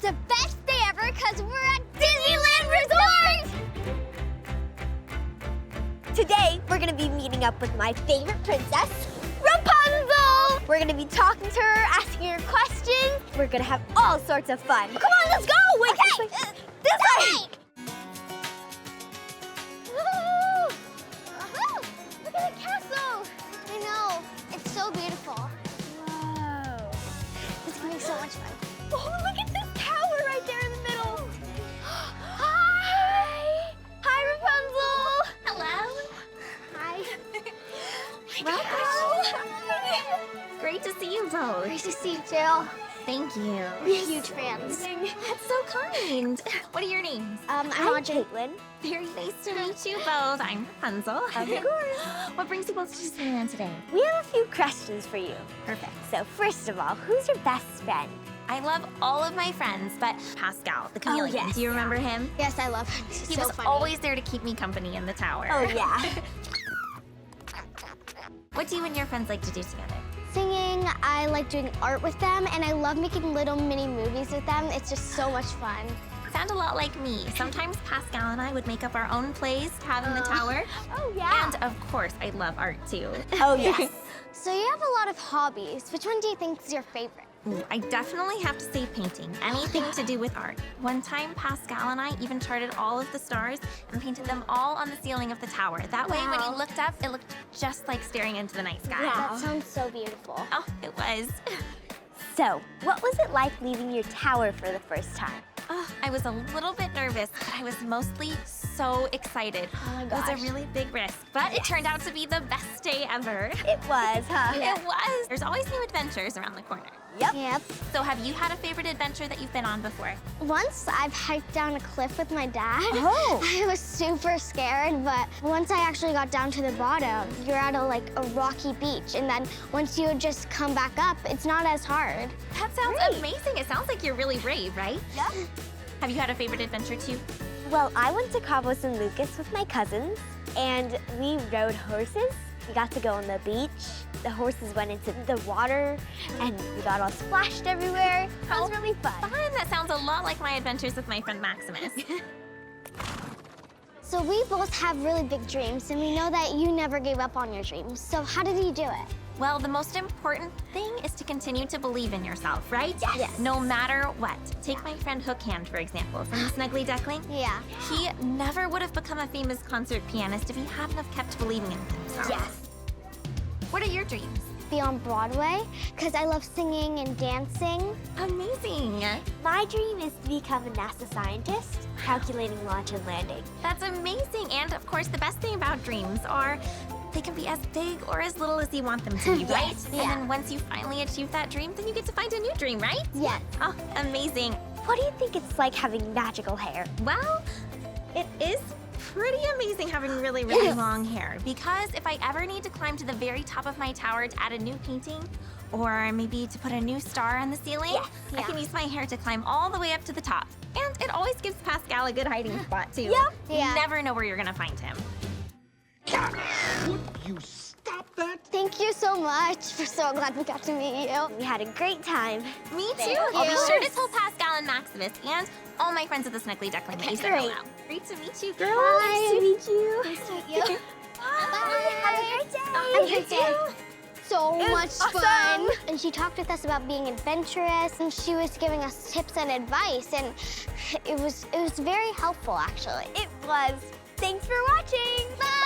the best day ever because we're at Disneyland Resort! Today, we're gonna be meeting up with my favorite princess, Rapunzel! We're gonna be talking to her, asking her questions. We're gonna have all sorts of fun. Come on, let's go! Wait, okay, this way! Look at the castle! I know. It's so beautiful. Whoa. It's gonna be so much fun. Oh, look at this tower right there in the middle. Hi! Hi, Rapunzel! Hello. Hi. Welcome! Great to see you both. Nice to see you, Jill. Thank you. We're huge fans. That's so kind. What are your names? I'm I'm Audrey. Caitlin. Very nice to meet you both. I'm Rapunzel. Of course. What brings you both to Disneyland today? We have a few questions for you. Perfect. So first of all, who's your best friend? I love all of my friends, but Pascal, the chameleon. yes. Do you remember him? Yes, I love him. He He's so was funny. always there to keep me company in the tower. Oh, yeah. What do you and your friends like to do together? Singing, I like doing art with them, and I love making little mini movies with them. It's just so much fun. Sound a lot like me. Sometimes Pascal and I would make up our own plays to have in the tower. Oh, yeah. And of course, I love art too. Oh, yes. So you have a lot of hobbies. Which one do you think is your favorite? Ooh, I definitely have to say painting. Anything to do with art. One time, Pascal and I even charted all of the stars and painted them all on the ceiling of the tower. That way, when you Wow. looked up, it looked just like staring into the night sky. Wow. That sounds so beautiful. Oh, it was. So, what was it like leaving your tower for the first time? Oh, I was a little bit nervous, but I was mostly so excited. Oh my It was gosh. a really big risk, but it turned out to be the best day ever. It was, huh? It was. There's always new adventures around the corner. Yep. Yep. So have you had a favorite adventure that you've been on before? Once I've hiked down a cliff with my dad. Oh. I was super scared, but once I actually got down to the bottom, you're at a rocky beach, and then once you just come back up, it's not as hard. That sounds Great. amazing. It sounds like you're really brave, right? Yep. Have you had a favorite adventure too? Well, I went to Cabo San Lucas with my cousins, and we rode horses. We got to go on the beach. The horses went into the water, and we got all splashed everywhere. It was really fun. Fun. That sounds a lot like my adventures with my friend Maximus. So we both have really big dreams, and we know that you never gave up on your dreams. So how did you do it? Well, the most important thing is to continue to believe in yourself, right? Yes. No matter what. Take my friend Hook Hand, for example, from the Snuggly Duckling. Yeah. He never would have become a famous concert pianist if he hadn't have kept believing in himself. Yes. What are your dreams? Be on Broadway, because I love singing and dancing. Amazing. My dream is to become a NASA scientist, calculating launch and landing. That's amazing. And of course, the best thing about dreams are they can be as big or as little as you want them to be, right? Yes, And yeah. then once you finally achieve that dream, then you get to find a new dream, right? Yes. Oh, amazing. What do you think it's like having magical hair? Well, it is pretty amazing having really, really long hair, because if I ever need to climb to the very top of my tower to add a new painting, or maybe to put a new star on the ceiling, I Yeah. can use my hair to climb all the way up to the top. And it always gives Pascal a good hiding spot, too. Yep. Yeah. You never know where you're gonna find him. Would you stop that? Thank you so much. We're so glad we got to meet you. We had a great time. Me too. Thank I'll be you. sure to tell Pascal and Maximus and all my friends at the Snuggly Duckling that you said Great. hello. Great to meet you, girls. Bye. Nice to meet you. Nice to meet you. Bye. Have a great day. Have a great day. So It was much awesome. fun. And she talked with us about being adventurous, and she was giving us tips and advice, and it was very helpful, actually. It was. Thanks for watching. Bye.